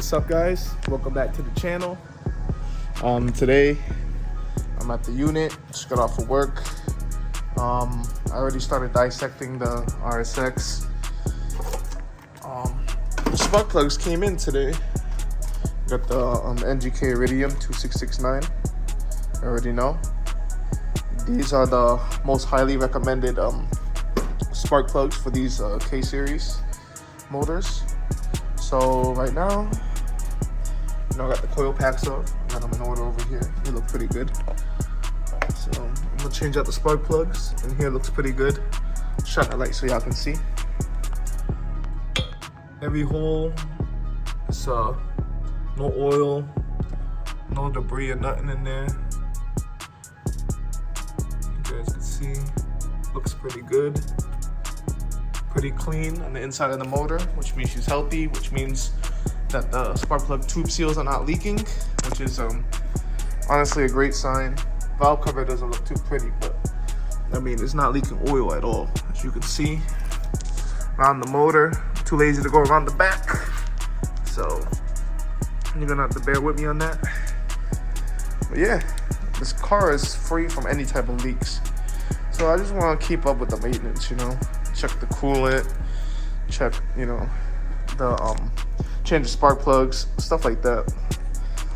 What's up, guys? Welcome back to the channel. Today I'm at the unit, just got off of work. I already started dissecting the RSX. The spark plugs came in today. Got the NGK Iridium 2669. I already know. These are the most highly recommended spark plugs for these K-series motors. So right now, I got the coil packs up. Got them in order over here. They look pretty good. So I'm gonna change out the spark plugs, and here looks pretty good. Shine the light so y'all can see. Every hole, it's no oil, no debris or nothing in there. You guys can see, looks pretty good. Pretty clean on the inside of the motor, which means she's healthy, which means that the spark plug tube seals are not leaking, which is honestly a great sign. Valve cover doesn't look too pretty, but I mean, it's not leaking oil at all. As you can see, around the motor, too lazy to go around the back, so you're gonna have to bear with me on that. But yeah, this car is free from any type of leaks, so I just want to keep up with the maintenance, check the coolant, check, the change the spark plugs, stuff like that.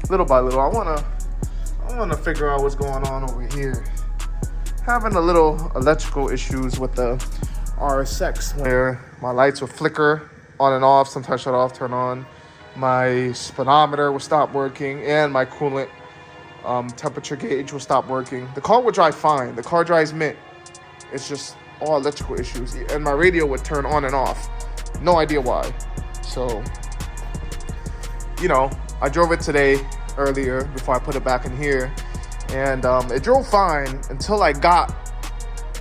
Little by little, I wanna figure out what's going on over here. Having a little electrical issues with the RSX, where my lights will flicker on and off, sometimes shut off, turn on. My speedometer will stop working, and my coolant temperature gauge will stop working. The car will drive fine. The car drives mint. It's just all electrical issues, and my radio would turn on and off. No idea why. So, I drove it today earlier before I put it back in here, and it drove fine until I got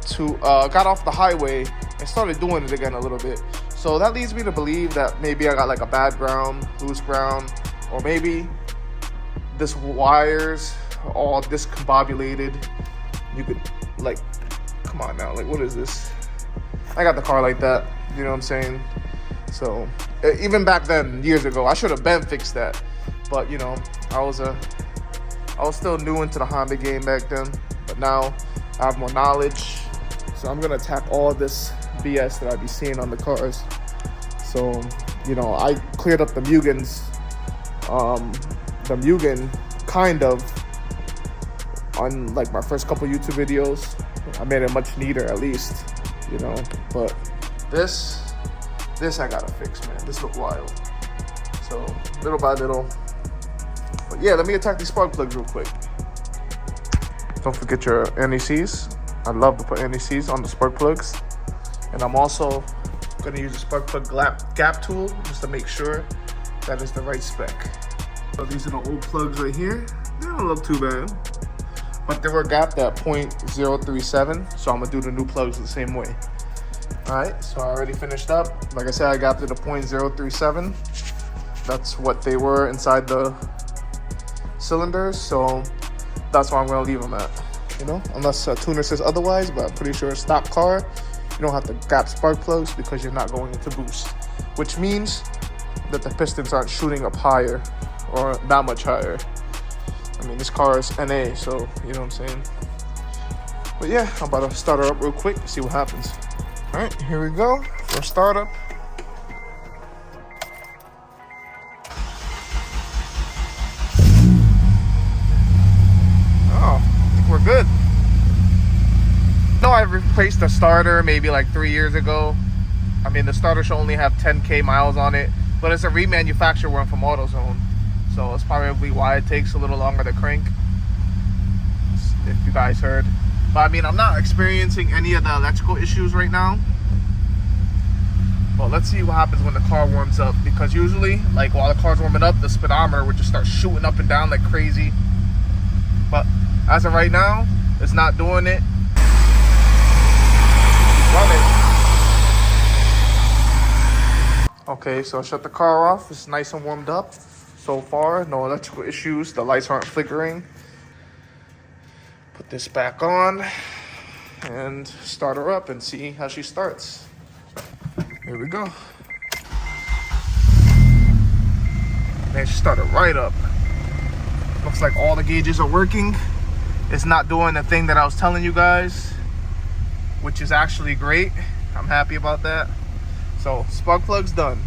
off the highway and started doing it again a little bit. So that leads me to believe that maybe I got like a bad ground, loose ground, or maybe this wires are all discombobulated. You could come on now, what is this? I got the car like that, you know what I'm saying? So even back then, years ago, I should have been fixed that. But I was still new into the Honda game back then. But now I have more knowledge, so I'm gonna attack all this BS that I be seeing on the cars. So I cleared up the Mugens, the Mugen kind of on my first couple YouTube videos. I made it much neater, at least, but this I gotta fix, man. This look wild. So little by little. But yeah, let me attack these spark plugs real quick. Don't forget your NECs. I love to put NECs on the spark plugs. And I'm also gonna use the spark plug gap tool just to make sure that is the right spec. So these are the old plugs right here. They don't look too bad, but they were gapped at 0.037, so I'm gonna do the new plugs the same way. All right, so I already finished up. Like I said, I gapped it at 0.037. That's what they were inside the cylinders, so that's why I'm gonna leave them at, unless a tuner says otherwise, but I'm pretty sure a stock car, you don't have to gap spark plugs because you're not going into boost, which means that the pistons aren't shooting up higher or that much higher. I mean, this car is NA, so you know what I'm saying. But yeah, I'm about to start her up real quick, see what happens. All right, here we go. First startup. Oh, I think we're good. I replaced the starter maybe 3 years ago. I mean, the starter should only have 10K miles on it, but it's a remanufactured one from AutoZone. So it's probably why it takes a little longer to crank, if you guys heard. But I mean, I'm not experiencing any of the electrical issues right now. But let's see what happens when the car warms up, because usually, while the car's warming up, the speedometer would just start shooting up and down like crazy. But as of right now, it's not doing it. Okay, so I shut the car off. It's nice and warmed up so far. No electrical issues. The lights aren't flickering. Put this back on and start her up and see how she starts. Here we go. Man, she started right up. Looks like all the gauges are working. It's not doing the thing that I was telling you guys, which is actually great. I'm happy about that. So spark plug's done.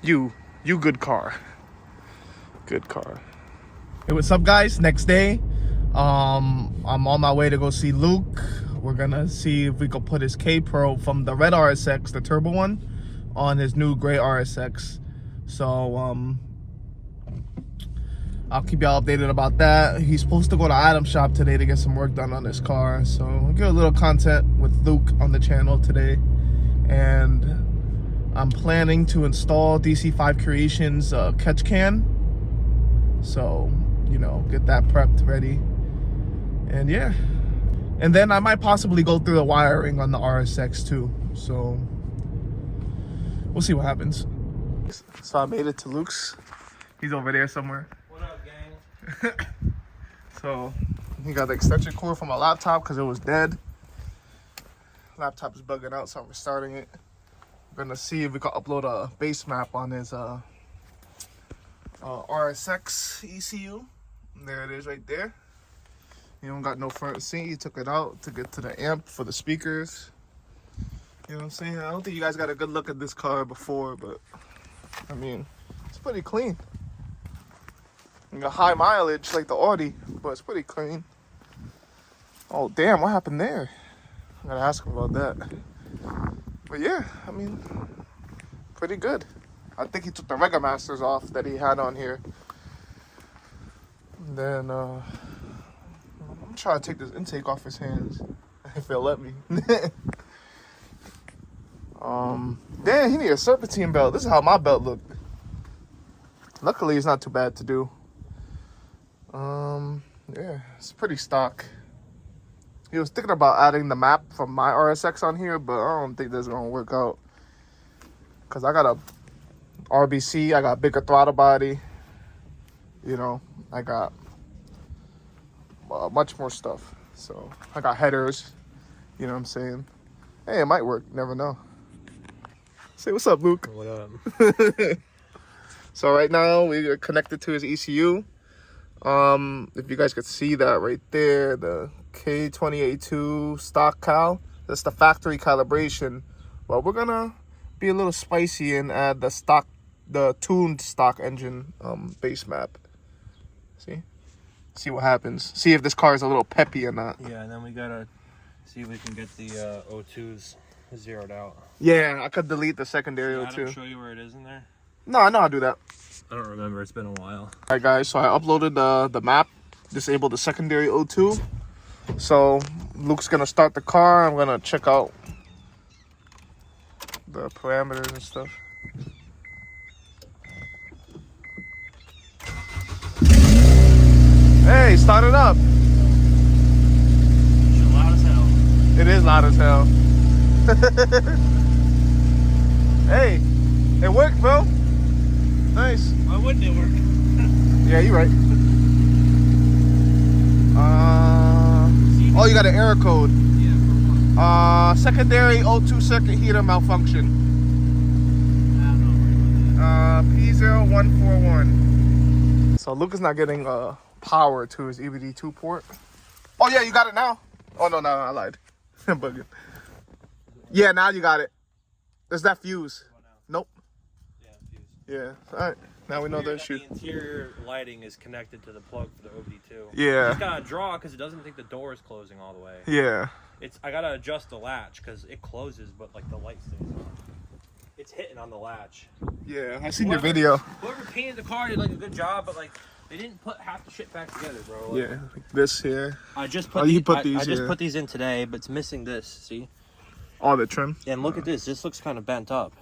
You good car. Good car. Hey, what's up guys? Next day. I'm on my way to go see Luke. We're gonna see if we can put his K Pro from the red RSX, the turbo one, on his new gray RSX. So I'll keep y'all updated about that. He's supposed to go to Adam's shop today to get some work done on his car. So I'll get a little content with Luke on the channel today. And I'm planning to install DC5 Creations catch can. So, you know, get that prepped ready. And yeah. And then I might possibly go through the wiring on the RSX too. So we'll see what happens. So I made it to Luke's. He's over there somewhere. What up, gang? So he got the extension cord from my laptop because it was dead. Laptop is bugging out, so I'm restarting it. We're gonna see if we can upload a base map on his RSX ECU. There it is right there. You don't got no front seat. He took it out to get to the amp for the speakers. You know what I'm saying? I don't think you guys got a good look at this car before, but I mean, it's pretty clean. You got high mileage like the Audi, but it's pretty clean. Oh damn, what happened there? I gotta ask him about that. But yeah, I mean, pretty good. I think he took the Rega Masters off that he had on here. And then I'm trying to take this intake off his hands if he'll let me. Damn, he need a serpentine belt. This is how my belt looked. Luckily, it's not too bad to do. Yeah, it's pretty stock. He was thinking about adding the map from my RSX on here, but I don't think that's gonna work out. Cause I got a RBC, I got bigger throttle body. You know, I got much more stuff. So I got headers. You know what I'm saying? Hey, it might work. Never know. Say what's up, Luke. What up? So right now we are connected to his ECU. If you guys could see that right there, the K20A2 stock cal, that's the factory calibration. Well, we're gonna be a little spicy and add the tuned stock engine base map. See what happens. See if this car is a little peppy or not. Yeah, and then we gotta see if we can get the O2s zeroed out. Yeah, I could delete the secondary O2. Adam show you where it is in there? No, I know how to do that. I don't remember. It's been a while. Alright guys, so I uploaded the map, disabled the secondary O2. So Luke's gonna start the car. I'm gonna check out the parameters and stuff. Hey, start it up. It's loud as hell. It is loud as hell. Hey, it worked, bro. Nice. Why wouldn't it work? Yeah, you're right. Oh, you got an error code. Yeah. Secondary O2 circuit heater malfunction. P0141. So Luke is not getting power to his EBD2 port. Oh yeah, you got it now. Oh no, I lied. I'm bugging. Yeah, now you got it. There's that fuse. Nope. Yeah, fuse. Yeah. All right. Now we know the issue. The interior lighting is connected to the plug for the OBD2. Yeah. It's got to draw because it doesn't think the door is closing all the way. Yeah. I gotta adjust the latch because it closes, but like the light stays on. It's hitting on the latch. Yeah, I seen your video. Whoever painted the car did like a good job, but like they didn't put half the shit back together, bro. Like, Yeah, like this here. I just put I just put these in today, but it's missing this. See? All the trim. And look at this. This looks kind of bent up.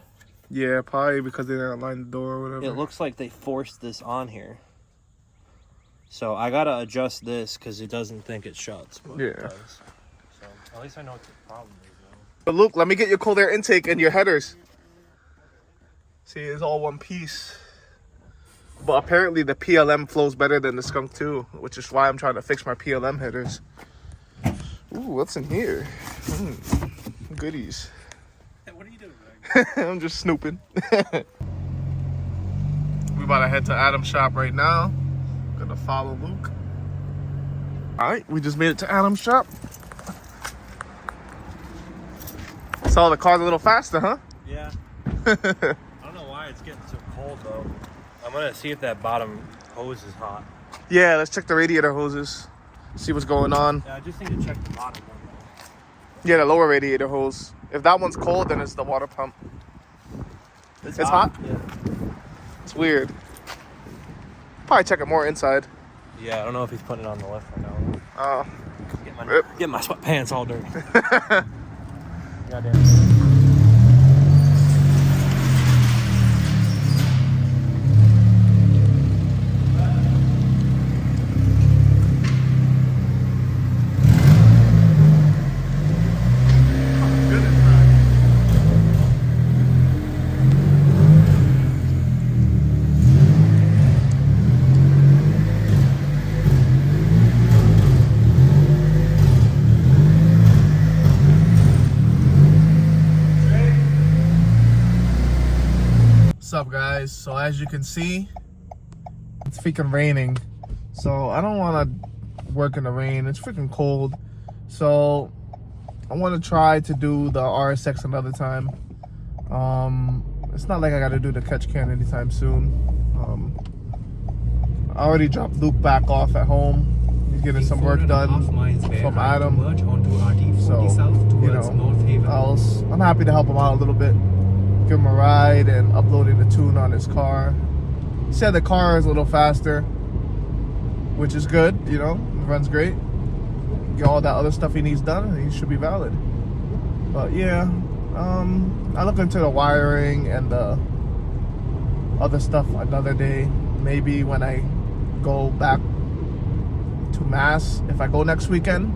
Yeah, probably because they didn't line the door or whatever. It looks like they forced this on here. So I gotta adjust this because it doesn't think it shuts. But Yeah. it does. So at least I know what the problem is, though. But Luke, let me get your cold air intake and your headers. See, it's all one piece. But apparently the PLM flows better than the Skunk 2, which is why I'm trying to fix my PLM headers. Ooh, what's in here? Goodies. What are you doing, Greg? I'm just snooping. We about to head to Adam's shop right now. Gonna follow Luke. All right, we just made it to Adam's shop. Saw the car's a little faster, huh? Yeah. I don't know why it's getting so cold though. I'm gonna see if that bottom hose is hot. Yeah, let's check the radiator hoses. See what's going on. Yeah, I just need to check the bottom one though. Yeah, the lower radiator hose. If that one's cold, then it's the water pump. It's hot? Yeah. It's weird. Probably check it more inside. Yeah, I don't know if he's putting it on the left right now. Oh. Get my sweatpants all dirty. Goddamn. What's up, guys? So as you can see, it's freaking raining. So I don't want to work in the rain. It's freaking cold. So I want to try to do the RSX another time. It's not like I got to do the catch can anytime soon. I already dropped Luke back off at home. He's getting some work done from Adam. So, you know, I'm happy to help him out a little bit. Give him a ride and uploading the tune on his car. He said the car is a little faster, which is good, you know, it runs great. Get all that other stuff he needs done and he should be valid. But yeah, I look into the wiring and the other stuff another day. Maybe when I go back to Mass, if I go next weekend.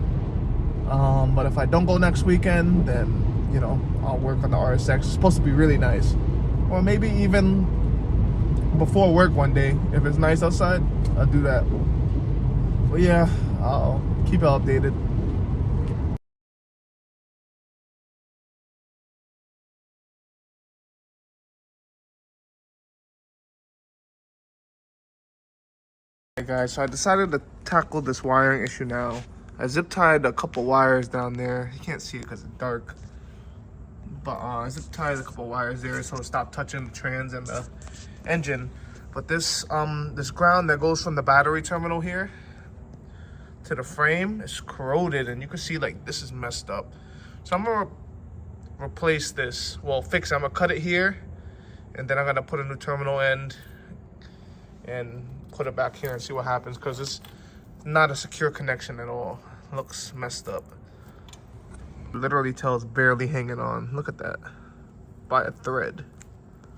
But if I don't go next weekend, then, you know, I'll work on the RSX. It's supposed to be really nice. Or maybe even before work one day. If it's nice outside, I'll do that. But yeah, I'll keep it updated. Hey guys, so I decided to tackle this wiring issue now. I zip tied a couple wires down there. You can't see it because it's dark. But I zip tied a couple wires there so it stopped touching the trans and the engine. But this this ground that goes from the battery terminal here to the frame is corroded, and you can see like this is messed up. So I'm gonna replace this. Well, fix it. I'm gonna cut it here, and then I'm gonna put a new terminal end and put it back here and see what happens, because it's not a secure connection at all. It looks messed up. Literally tells barely hanging on. Look at that. By a thread.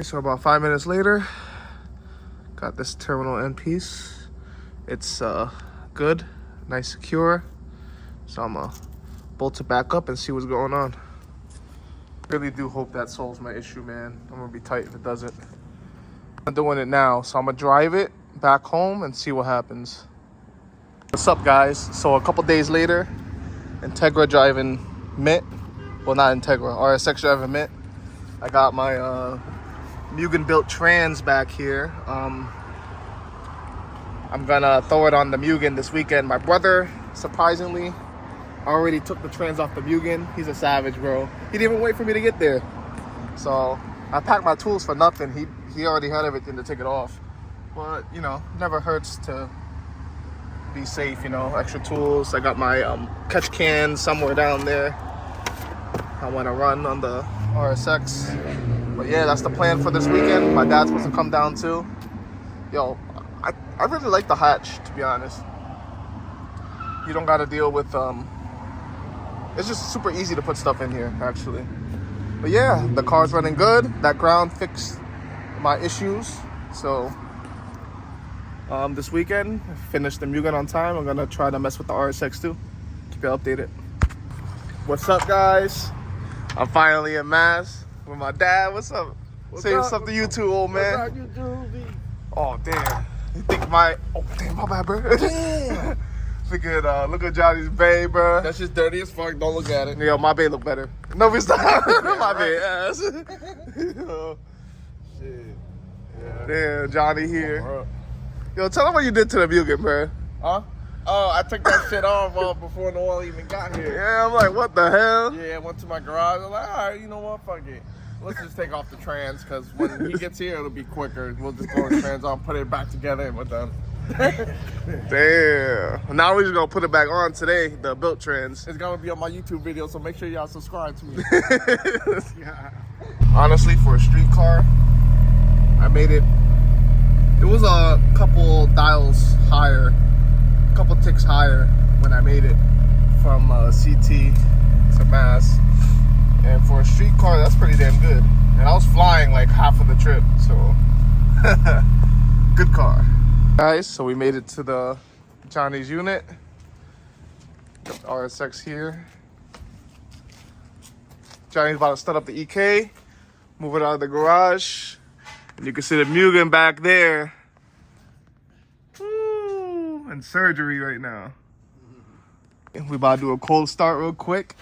So about 5 minutes later, got this terminal end piece. It's good, nice, secure. So I'm gonna bolt it back up and see what's going on. Really do hope that solves my issue, man. I'm gonna be tight if it doesn't. I'm doing it now, so I'm gonna drive it back home and see what happens. What's up, guys? So a couple days later, Integra driving Mint. Well, not Integra, RSX driving Mint. I got my Mugen built trans back here. I'm gonna throw it on the Mugen this weekend. My brother, surprisingly, already took the trans off the Mugen. He's a savage, bro. He didn't even wait for me to get there. So I packed my tools for nothing. He already had everything to take it off. But, you know, never hurts to be safe, you know, extra tools. I got my catch can somewhere down there. I want to run on the RSX. But yeah, that's the plan for this weekend. My dad's supposed to come down too. Yo, I really like the hatch, to be honest. You don't got to deal with, it's just super easy to put stuff in here, actually. But yeah, the car's running good. That ground fixed my issues. So this weekend, finish the Mugen on time. I'm gonna try to mess with the RSX too. Keep you updated. What's up, guys? I'm finally in Mass with my dad. What's up? Say what's up to you too, old man. What's up, you doobie? Oh damn! You think my my bad, bro. Damn. Look at Johnny's bay, bro. That shit's dirty as fuck. Don't look at it. Yo, my bay look better. No, we stop. My bad ass. Oh, Shit. Yeah. damn, Johnny here. Bro. Yo, tell him what you did to the Mugen, bro. Huh? Oh, I took that shit off before the oil even got here. Yeah, I'm like, what the hell? Yeah, I went to my garage. I'm like, all right, you know what? Fuck it. Let's just take off the trans, because when he gets here, it'll be quicker. We'll just throw the trans on, put it back together, and we're done. Damn. Now we're just gonna put it back on today, the built trans. It's gonna be on my YouTube video, so make sure y'all subscribe to me. Honestly, for a street car, I made it. It was a couple dials higher, a couple ticks higher when I made it from CT to Mass. And for a street car, that's pretty damn good. And I was flying like half of the trip, so good car. Guys, so we made it to the Johnny's unit. Got the RSX here. Johnny's about to start up the EK, move it out of the garage. And you can see the Mugen back there. Woo, in surgery right now. We about to do a cold start real quick.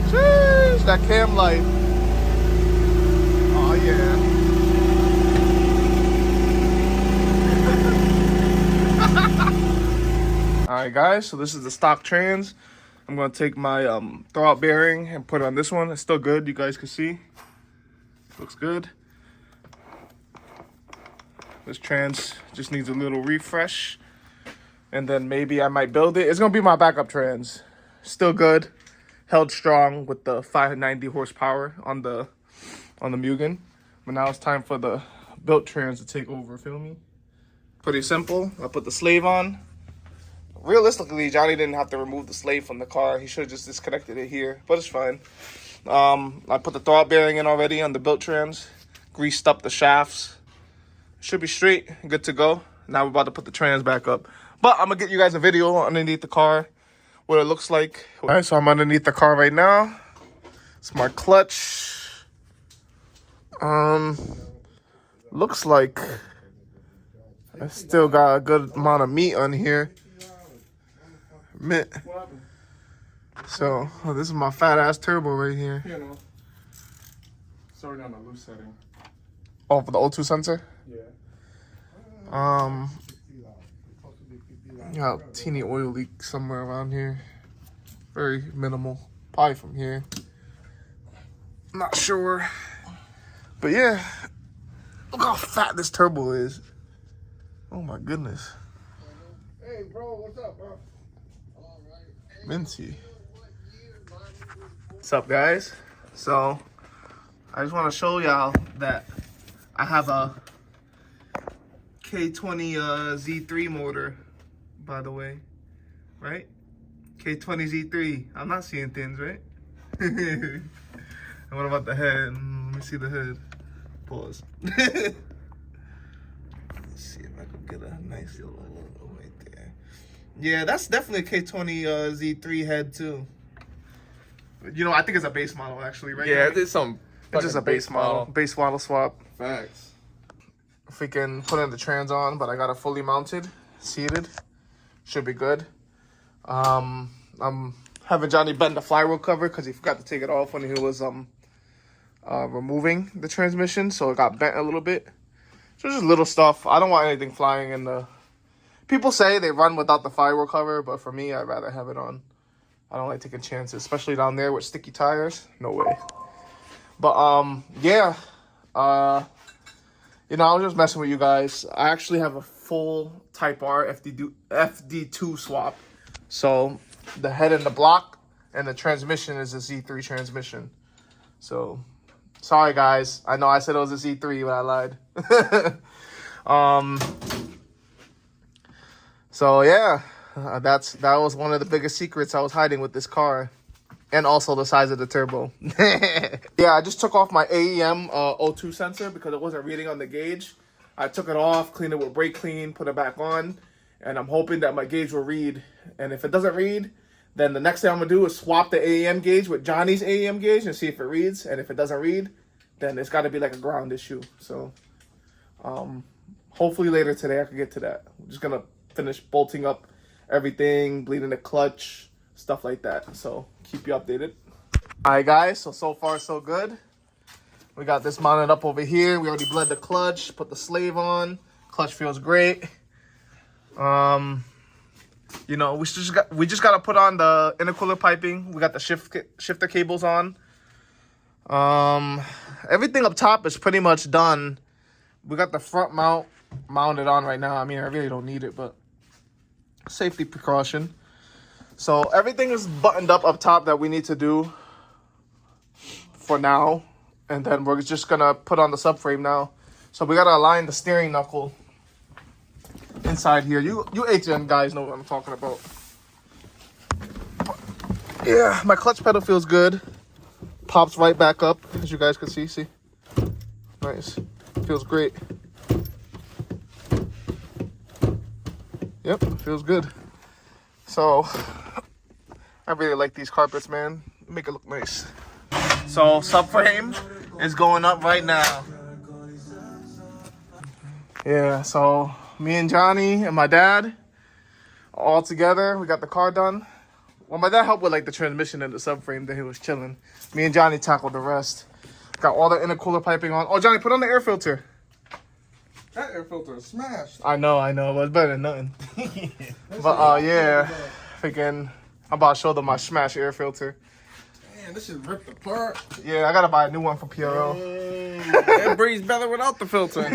Sheesh, that cam life. Oh yeah. Alright guys, so this is the stock trans. I'm gonna take my throwout bearing and put it on this one. It's still good, you guys can see. Looks good. This trans just needs a little refresh. And then maybe I might build it. It's gonna be my backup trans. Still good. Held strong with the 590 horsepower on the Mugen. But now it's time for the built trans to take over, feel me? Pretty simple. I put the slave on. Realistically, Johnny didn't have to remove the slave from the car. He should have just disconnected it here, but it's fine. I put the throwout bearing in already on the built trans. Greased up the shafts. Should be straight, good to go. Now we're about to put the trans back up. But I'm gonna get you guys a video underneath the car, what it looks like. All right, so I'm underneath the car right now. It's my clutch. Looks like I still got a good amount of meat on here. So, this is my fat ass turbo right here. You know. Sorry, on a loose setting. Oh, for the O2 sensor? Yeah. Got a teeny oil leak somewhere around here. Very minimal. Probably from here. Not sure. But yeah. Look how fat this turbo is. Oh my goodness. Hey, bro, what's up, bro? Minty. What's up, guys? So, I just want to show y'all that I have a K20 Z3 motor, by the way, right? K20 Z3. I'm not seeing things, right? And what about the head? Let me see the head. Pause. Let's see if I can get a nice little logo right there. Yeah, that's definitely a K20 Z3 head too. You know, I think it's a base model actually, right? Yeah, it's some. It's just a base model. Base model swap. Facts. Freaking putting the trans on, but I got it fully mounted, seated. Should be good. I'm having Johnny bend the flywheel cover because he forgot to take it off when he was removing the transmission, so it got bent a little bit. So just little stuff. I don't want anything flying in the. People say they run without the firewall cover, but for me, I'd rather have it on. I don't like taking chances, especially down there with sticky tires. No way. But yeah. You know, I was just messing with you guys. I actually have a full Type R FD2 swap. So the head and the block and the transmission is a Z3 transmission. So sorry guys. I know I said it was a Z3, but I lied. So yeah, that was one of the biggest secrets I was hiding with this car, and also the size of the turbo. Yeah, I just took off my AEM O2 sensor because it wasn't reading on the gauge. I took it off, cleaned it with brake clean, put it back on, and I'm hoping that my gauge will read. And if it doesn't read, then the next thing I'm gonna do is swap the AEM gauge with Johnny's AEM gauge and see if it reads. And if it doesn't read, then it's got to be like a ground issue. So Hopefully later today I can get to that. I'm just gonna finish bolting up everything, bleeding the clutch, stuff like that. So keep you updated. All right, guys. So far so good. We got this mounted up over here. We already bled the clutch, put the slave on. Clutch feels great. You know, we just gotta put on the intercooler piping. We got the shifter cables on. Everything up top is pretty much done. We got the front mount mounted on right now. I mean, I really don't need it, but safety precaution. So everything is buttoned up top that we need to do for now. And then we're just gonna put on the subframe now. So we gotta align the steering knuckle inside here. You HN guys know what I'm talking about. Yeah, my clutch pedal feels good. Pops right back up, as you guys can see. See? Nice. Feels great. Yep, feels good. So, I really like these carpets, man. Make it look nice. So, subframe is going up right now. Yeah, so me and Johnny and my dad all together. We got the car done. Well, my dad helped with like the transmission and the subframe. Then he was chilling. Me and Johnny tackled the rest. Got all the intercooler piping on. Oh, Johnny, put on the air filter. That air filter is smashed. I know, but it's better than nothing. But yeah, freaking, I'm about to show them my smash air filter. Man, this is ripped apart. Yeah, I gotta buy a new one from PRO. It breathes better without the filter.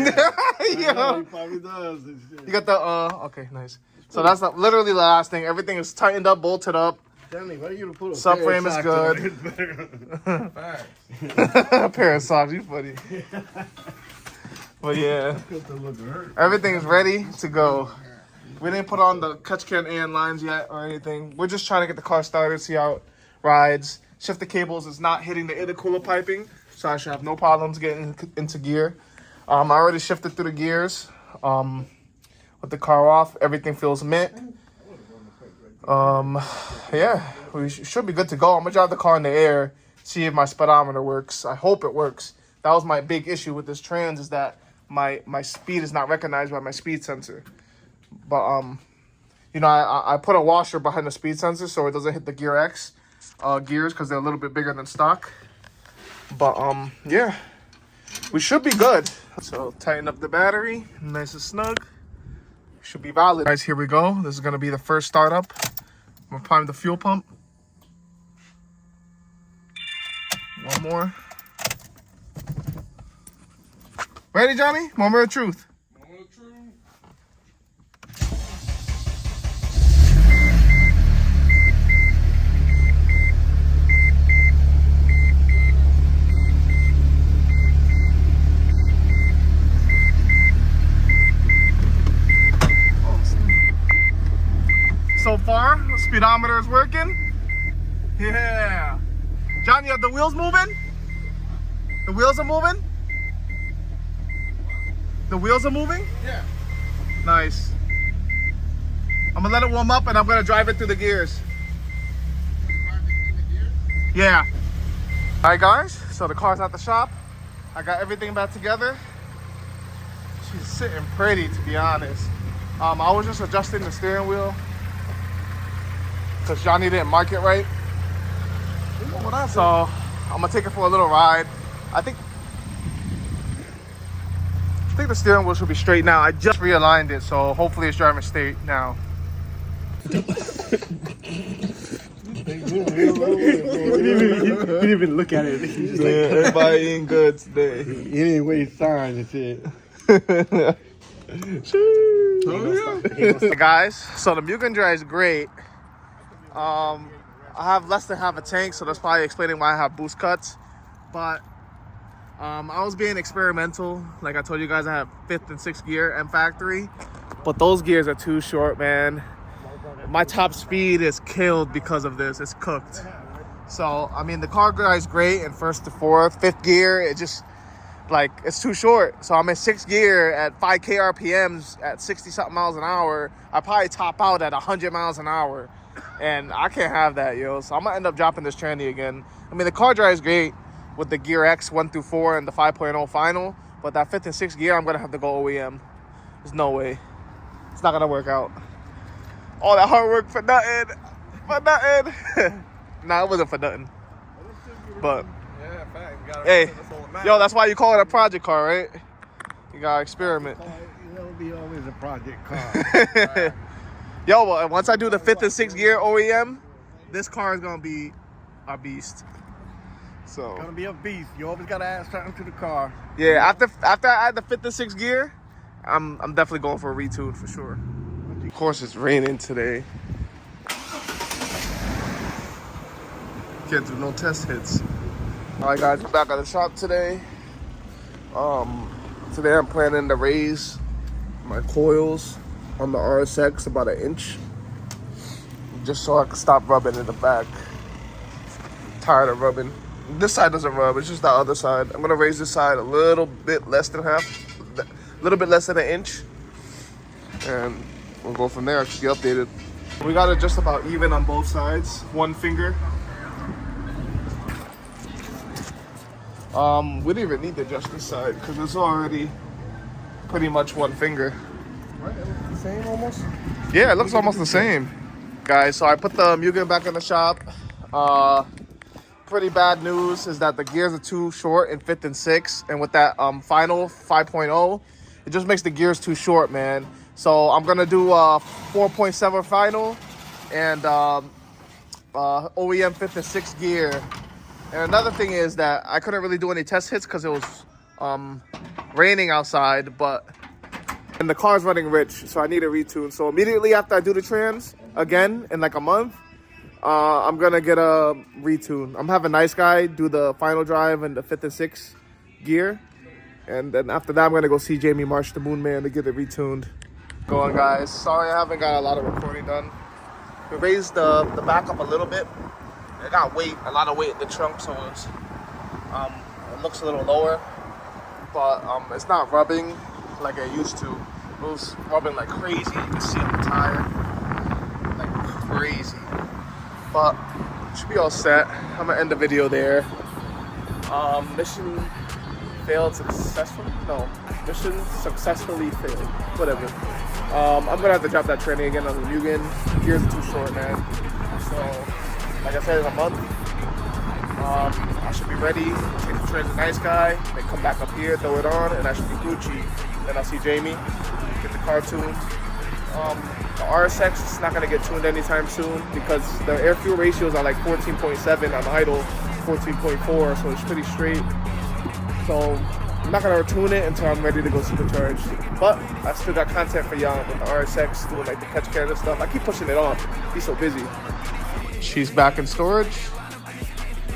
Yeah. Probably does. You got the okay, nice. So that's literally the last thing. Everything is tightened up, bolted up. Johnny, why are you gonna put a Subframe is good. Facts. A pair of socks, you funny. But yeah, everything is ready to go. We didn't put on the catch can and lines yet or anything. We're just trying to get the car started, see how it rides. Shifter cables is not hitting the intercooler piping, so I should have no problems getting into gear. I already shifted through the gears. With the car off, everything feels mint. Yeah, we should be good to go. I'm gonna drive the car in the air, see if my speedometer works. I hope it works. That was my big issue with this trans, is that my speed is not recognized by my speed sensor. But you know, I put a washer behind the speed sensor so it doesn't hit the Gear X gears, because they're a little bit bigger than stock. But yeah, we should be good. So tighten up the battery, nice and snug. Should be valid. Guys, here we go. This is gonna be the first startup. I'm gonna prime the fuel pump. One more. Ready, Johnny? Moment of truth. Moment of truth. So far, the speedometer is working. Yeah. John, you have the wheels moving? The wheels are moving? The wheels are moving? Yeah. Nice. I'm gonna let it warm up and I'm gonna drive it through the gears. Yeah. All right, guys. So the car's at the shop. I got everything back together. She's sitting pretty, to be honest. I was just adjusting the steering wheel because Johnny didn't mark it right. So I'm gonna take it for a little ride. I think the steering wheel should be straight now. I just realigned it, so hopefully it's driving straight now. He didn't even look at it. He just Everybody ain't good today. he didn't waste time and shit. Guys, so the Mugen drives great. I have less than half a tank, so that's probably explaining why I have boost cuts. But I was being experimental. Like I told you guys, I have 5th and 6th gear and factory, but those gears are too short, man. My top speed is killed because of this. It's cooked. So I mean, the car drives great in 1st to 4th. 5th gear, it just like it's too short. So I'm in 6th gear at 5K RPMs at 60 something miles an hour. I probably top out at 100 miles an hour, and I can't have that, yo. So I'm gonna end up dropping this tranny again. I mean, the car drives great with the Gear X 1 through 4 and the 5.0 final, But that 5th and 6th gear, I'm gonna have to go OEM. There's no way. It's not gonna work out. All that hard work for nothing. For nothing. Nah, it wasn't for nothing. But Yeah, fact. You gotta hey, put this on the map. yo, that's why you call it a project car, right? You gotta experiment. It'll be always a project car. Yo, well, once I do the 5th and 6th gear OEM, this car is gonna be a beast. So Gonna be a beast. You always gotta add something to the car. yeah, after I add the 5th and 6th gear, I'm definitely going for a retune for sure. Of course, it's raining today. Can't do no test hits. All right, guys, we're back at the shop today. Today I'm planning to raise my coils on the RSX about 1 inch, just so I can stop rubbing in the back. I'm tired of rubbing. This side doesn't rub, it's just the other side. I'm gonna raise this side a little bit less than a little bit less than 1 inch, and we'll go from there. I'll keep you updated. We got it just about even on both sides, 1 finger. We didn't even need to adjust this side because it's already pretty much 1 finger. Right, it looks the same almost. Yeah, it looks almost the same. Guys, so I put the Mugen back in the shop. Pretty bad news is that the gears are too short in 5th and 6th. And with that final 5.0, it just makes the gears too short, man. So I'm going to do a 4.7 final and OEM 5th and 6th gear. And another thing is that I couldn't really do any test hits because it was raining outside, and the car's running rich, so I need a retune. So immediately after I do the trans again in like a month, I'm gonna get a retune. I'm having Nice Guy do the final drive and the 5th and 6th gear, and then after that I'm gonna go see Jamie Marsh, the Moon Man, to get it retuned. Go on, guys. Sorry I haven't got a lot of recording done. We raised the back up a little bit. It got a lot of weight in the trunk, so it looks a little lower, but it's not rubbing like it used to. It was rubbing like crazy. You can see on the tire, like crazy. But it should be all set. I'm gonna end the video there. Mission failed successfully? No, mission successfully failed. Whatever. I'm gonna have to drop that training again on the Mugen. Gears are too short, man. So, like I said, in a month, I should be ready. Take the train to Nice Guy, then come back up here, throw it on, and I should be Gucci. Then I'll see Jamie, get the car tuned. The RSX is not gonna get tuned anytime soon because the air fuel ratios are like 14.7 on idle, 14.4, so it's pretty straight. So I'm not gonna tune it until I'm ready to go supercharge. But I still got content for y'all with the RSX, doing like the catch can and stuff. I keep pushing it off. He's so busy. She's back in storage.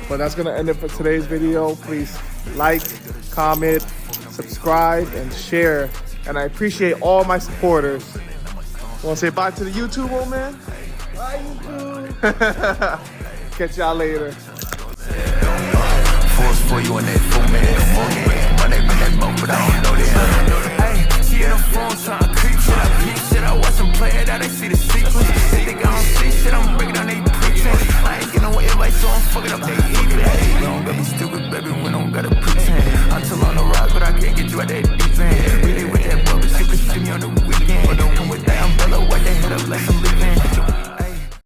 But that's gonna end it for today's video. Please like, comment, subscribe, and share. And I appreciate all my supporters. Want to say bye to the YouTube, old man? Bye, YouTube. Catch y'all later. Force for you on that full man. Money, but I don't know that.